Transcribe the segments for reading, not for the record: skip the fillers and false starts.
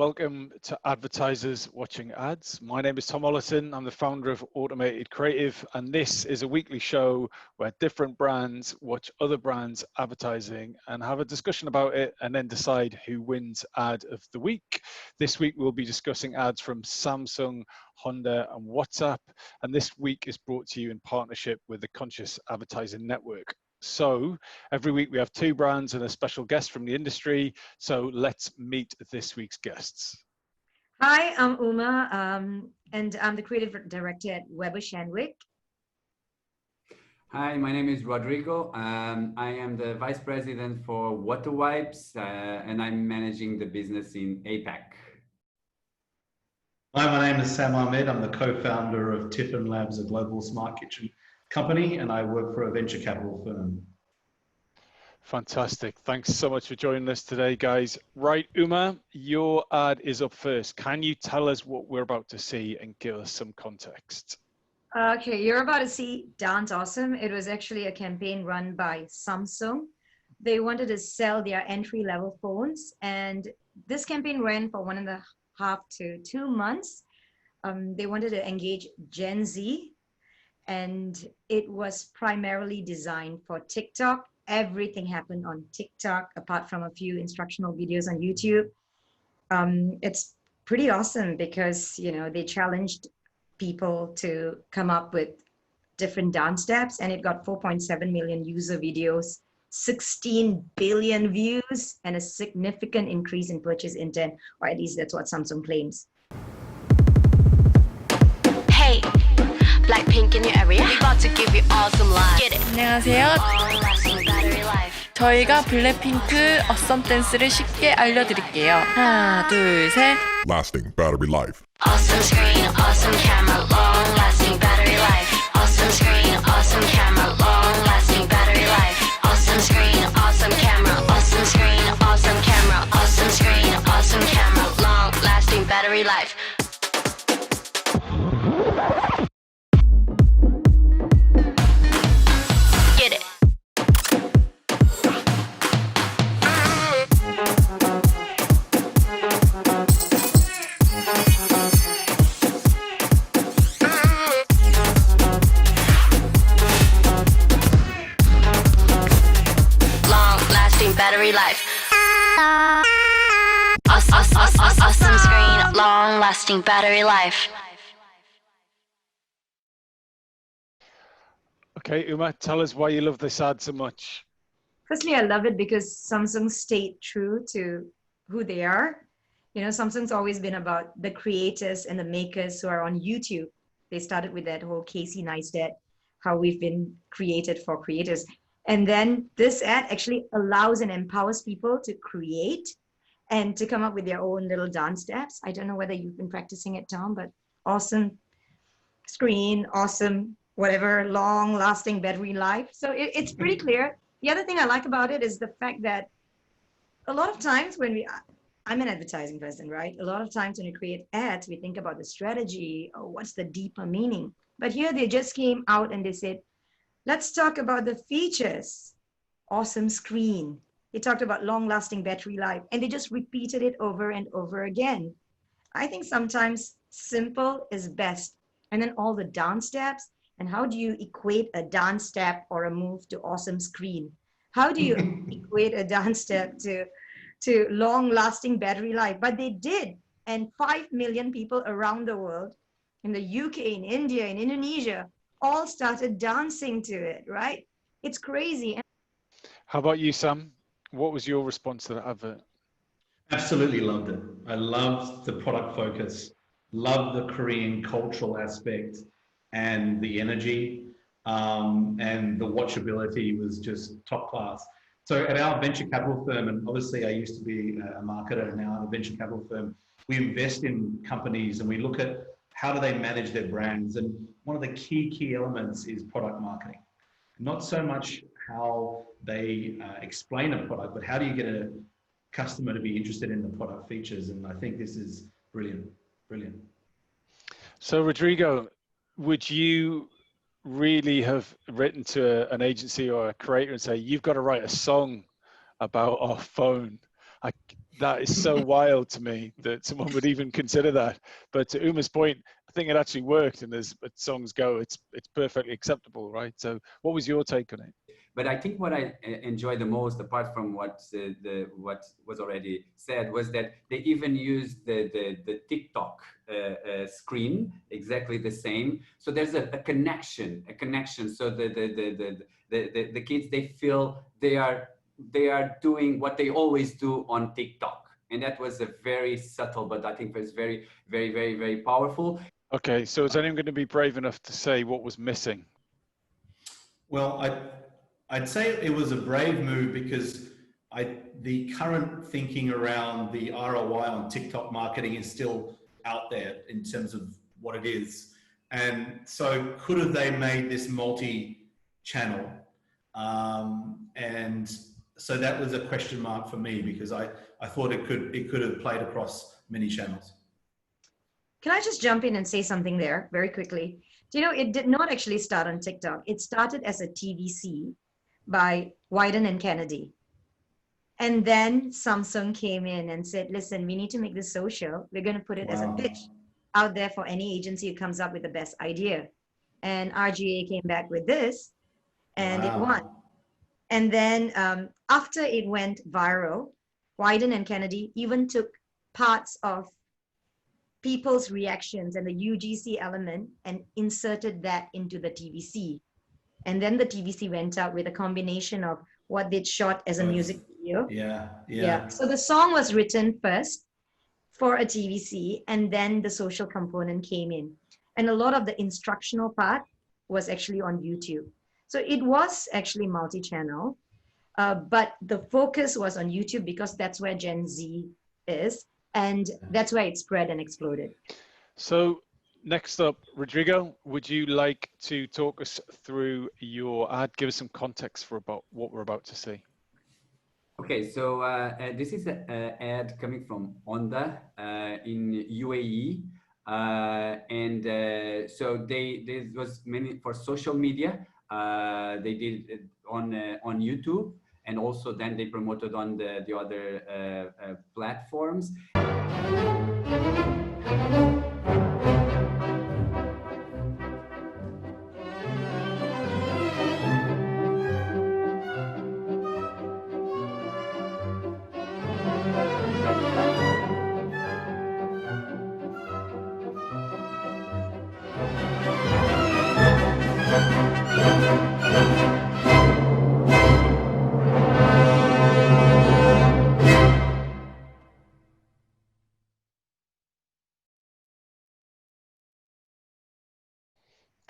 welcome to advertisers watching ads. My name is Tom Ollison. I'm the founder of Automated Creative, and this is a weekly show where different brands watch other brands advertising and have a discussion about it and then decide who wins ad of the week. This week we'll be discussing ads from Samsung, Honda and WhatsApp, and this week is brought to you in partnership with the Conscious Advertising Network. So every week we have two brands and a special guest from the industry. So let's meet this week's guests. Hi, I'm Uma, and I'm the creative director at Weber Shandwick. Hi, my name is Rodrigo. I am the vice president for Water Wipes, and I'm managing the business in APAC. Hi, my name is Sam Ahmed. I'm the co-founder of Tiffin Labs, a global smart kitchen company, and I work for a venture capital firm. Fantastic. Thanks so much for joining us today, guys. Right, Uma, your ad is up first. Can you tell us what we're about to see and give us some context? Okay, you're about to see Dance Awesome. It was actually a campaign run by Samsung. They wanted to sell their entry-level phones, and this campaign ran for 1.5 to 2 months. They wanted to engage Gen Z, and it was primarily designed for TikTok. Everything happened on TikTok, apart from a few instructional videos on YouTube. It's pretty awesome because, you know, they challenged people to come up with different dance steps, and it got 4.7 million user videos, 16 billion views, and a significant increase in purchase intent, or at least that's what Samsung claims. Hey, Blackpink in your area. We about to give you awesome life. Get it. 안녕하세요. Long-lasting battery life. 저희가 블랙핑크 어썸 댄스를 쉽게 알려드릴게요. 하나, 둘, 셋. Lasting battery life. Awesome screen, awesome camera, long-lasting battery life. Awesome screen, awesome camera, long-lasting battery life. Awesome screen, awesome camera, awesome screen, awesome camera, awesome screen, awesome camera, long-lasting battery life. Get it. Long-lasting battery life. Awesome screen, long-lasting battery life. Okay, Uma, tell us why you love this ad so much. Firstly, I love it because Samsung stayed true to who they are. You know, Samsung's always been about the creators and the makers who are on YouTube. They started with that whole Casey Neistat, how we've been created for creators. And then this ad actually allows and empowers people to create and to come up with their own little dance steps. I don't know whether you've been practicing it, Tom, but awesome screen, awesome, whatever, long lasting battery life. So it's pretty clear. The other thing I like about it is the fact that a lot of times when I'm an advertising person, right? A lot of times when we create ads, we think about the strategy or what's the deeper meaning. But here they just came out and they said, let's talk about the features. Awesome screen. They talked about long-lasting battery life, and they just repeated it over and over again. I think sometimes simple is best. And then all the dance steps, and how do you equate a dance step or a move to awesome screen? How do you equate a dance step to long-lasting battery life? But they did, and 5 million people around the world, in the UK, in India, in Indonesia, all started dancing to it, right? It's crazy. How about you, Sam? What was your response to that advert? Absolutely loved it. I loved the product focus, loved the Korean cultural aspect and the energy, and the watchability was just top class. So at our venture capital firm, and obviously I used to be a marketer and now I'm a venture capital firm, we invest in companies and we look at how do they manage their brands. And one of the key elements is product marketing. Not so much how they explain a product, but how do you get a customer to be interested in the product features? And I think this is brilliant, brilliant. So Rodrigo, would you really have written to an agency or a creator and say, you've got to write a song about our phone? That is so wild to me that someone would even consider that. But to Uma's point, I think it actually worked, and as songs go, it's perfectly acceptable, right? So, what was your take on it? But I think what I enjoyed the most, apart from what what was already said, was that they even used the TikTok screen exactly the same. So there's a connection. So the kids, they feel they are doing what they always do on TikTok, and that was a very subtle, but I think it was very, very, very, very powerful. Okay, so is anyone going to be brave enough to say what was missing? Well, I'd say it was a brave move because the current thinking around the ROI on TikTok marketing is still out there in terms of what it is. And so could have they made this multi-channel? And so that was a question mark for me because I thought it could have played across many channels. Can I just jump in and say something there very quickly? Do you know, it did not actually start on TikTok. It started as a TVC by Wyden and Kennedy. And then Samsung came in and said, listen, we need to make this social. We're going to put it as a pitch out there for any agency who comes up with the best idea. And RGA came back with this, and it won. And then after it went viral, Wyden and Kennedy even took parts of people's reactions and the UGC element and inserted that into the TVC. And then the TVC went out with a combination of what they'd shot as a music video. Yeah. So the song was written first for a TVC, and then the social component came in. And a lot of the instructional part was actually on YouTube. So it was actually multi-channel, but the focus was on YouTube because that's where Gen Z is. And that's where it spread and exploded. So next up, Rodrigo, would you like to talk us through your ad? Give us some context for about what we're about to see. Okay, so this is an ad coming from Honda in UAE. So this was mainly for social media. They did it on YouTube, and also then they promoted on the other platforms.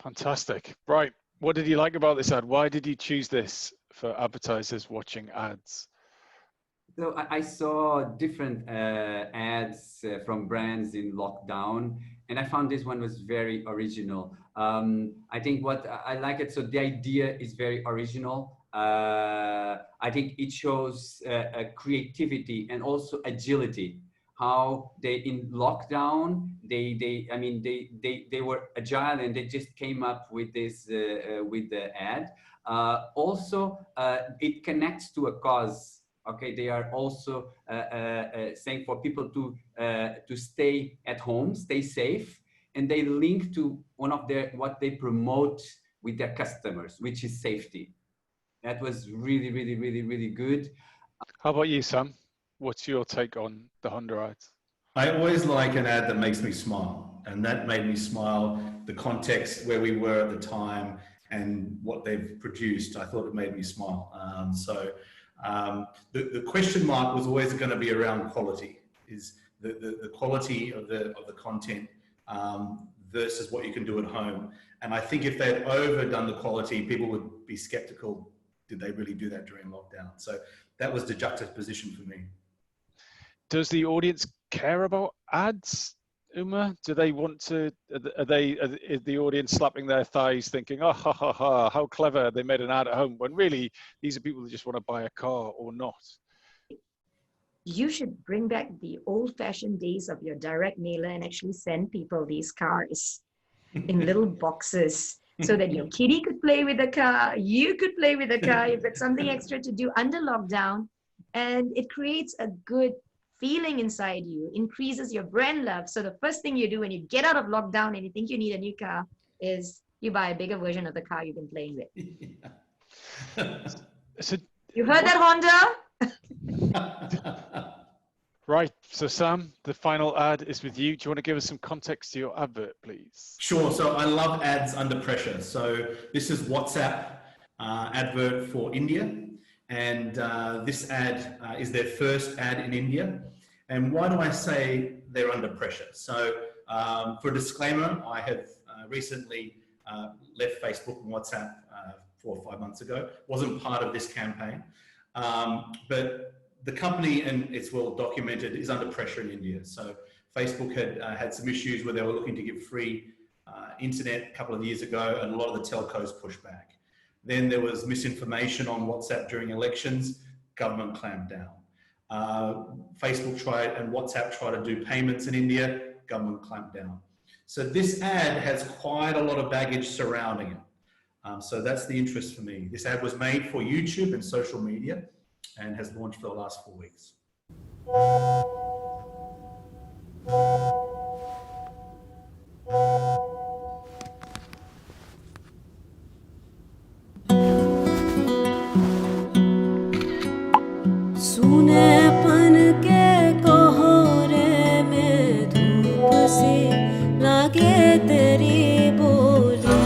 Fantastic. Right. What did you like about this ad? Why did you choose this for advertisers watching ads? So I saw different ads from brands in lockdown, and I found this one was very original. I think what I like it, so the idea is very original. I think it shows creativity and also agility. How they in lockdown they were agile and they just came up with this with the ad. Also, it connects to a cause. Okay, they are also saying for people to stay at home, stay safe, and they link to one of their what they promote with their customers, which is safety. That was really, really, really, really good. How about you, Sam? What's your take on the Honda ads? I always like an ad that makes me smile, and that made me smile. The context where we were at the time and what they've produced, I thought it made me smile. The question mark was always going to be around quality. Is the quality of the content versus what you can do at home. And I think if they'd overdone the quality, people would be skeptical. Did they really do that during lockdown? So that was the juxtaposition for me. Does the audience care about ads, Uma? Do they want to, is the audience slapping their thighs thinking, oh, ha, ha, ha, how clever, they made an ad at home, when really these are people who just want to buy a car or not? You should bring back the old-fashioned days of your direct mailer and actually send people these cars in little boxes so that your kitty could play with the car, you could play with the car, you've got something extra to do under lockdown, and it creates a good feeling inside you increases your brand love. So the first thing you do when you get out of lockdown and you think you need a new car is you buy a bigger version of the car you've been playing with. So, You heard that, Honda? right. So Sam, the final ad is with you. Do you want to give us some context to your advert, please? Sure. So I love ads under pressure. So this is WhatsApp advert for India. And this ad is their first ad in India. And why do I say they're under pressure? So for a disclaimer, I have recently left Facebook and WhatsApp 4 or 5 months ago. Wasn't part of this campaign. But the company, and it's well documented, is under pressure in India. So Facebook had some issues where they were looking to give free internet a couple of years ago, and a lot of the telcos pushed back. Then there was misinformation on WhatsApp during elections, government clamped down. Facebook tried and WhatsApp tried to do payments in India, government clamped down. So this ad has quite a lot of baggage surrounding it. So that's the interest for me. This ad was made for YouTube and social media and has launched for the last 4 weeks. सूनेपन के कोहरे में धूप सी लागे तेरी बोली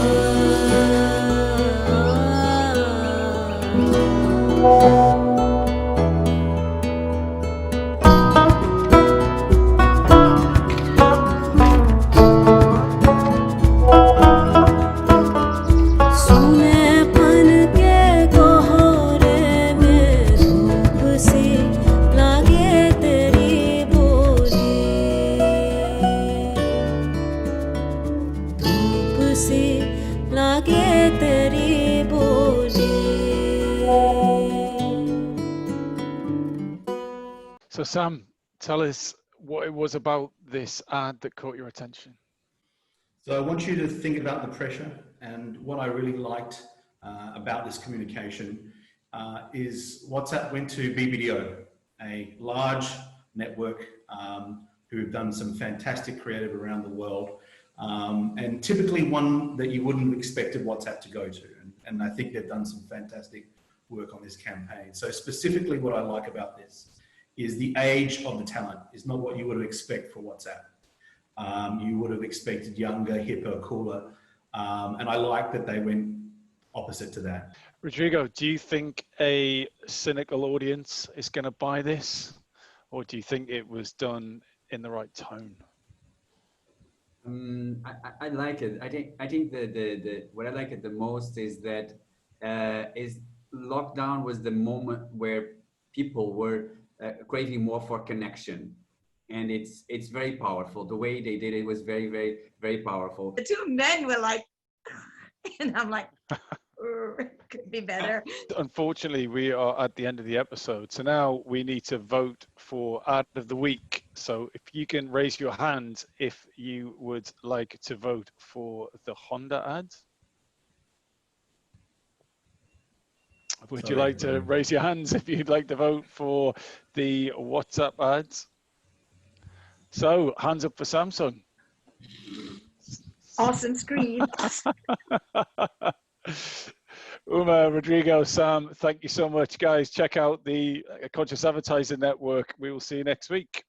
सूनेपन के कोहरे में धूप सी लागे तेरी बोली धूप सी लागे तेरी बोली So Sam, tell us what it was about this ad that caught your attention. So I want you to think about the pressure, and what I really liked about this communication is WhatsApp went to BBDO, a large network who have done some fantastic creative around the world, and typically one that you wouldn't have expected WhatsApp to go to. And I think they've done some fantastic work on this campaign. So specifically what I like about this is the age of the talent is not what you would have expected for WhatsApp. You would have expected younger, hipper, cooler. And I like that they went opposite to that. Rodrigo, do you think a cynical audience is going to buy this, or do you think it was done in the right tone? I like it. I think the what I like it the most is that is lockdown was the moment where people were craving more for connection, and it's very powerful. The way they did it was very, very, very powerful. The two men were like, and I'm like, could be better. Unfortunately, we are at the end of the episode. So now we need to vote for ad of the week. So if you can raise your hand if you would like to vote for the Honda ad. Would you like to raise your hands if you'd like to vote for the WhatsApp ads? So hands up for Samsung. Awesome screen. Uma, Rodrigo, Sam, thank you so much, guys. Check out the Conscious Advertising Network. We will see you next week.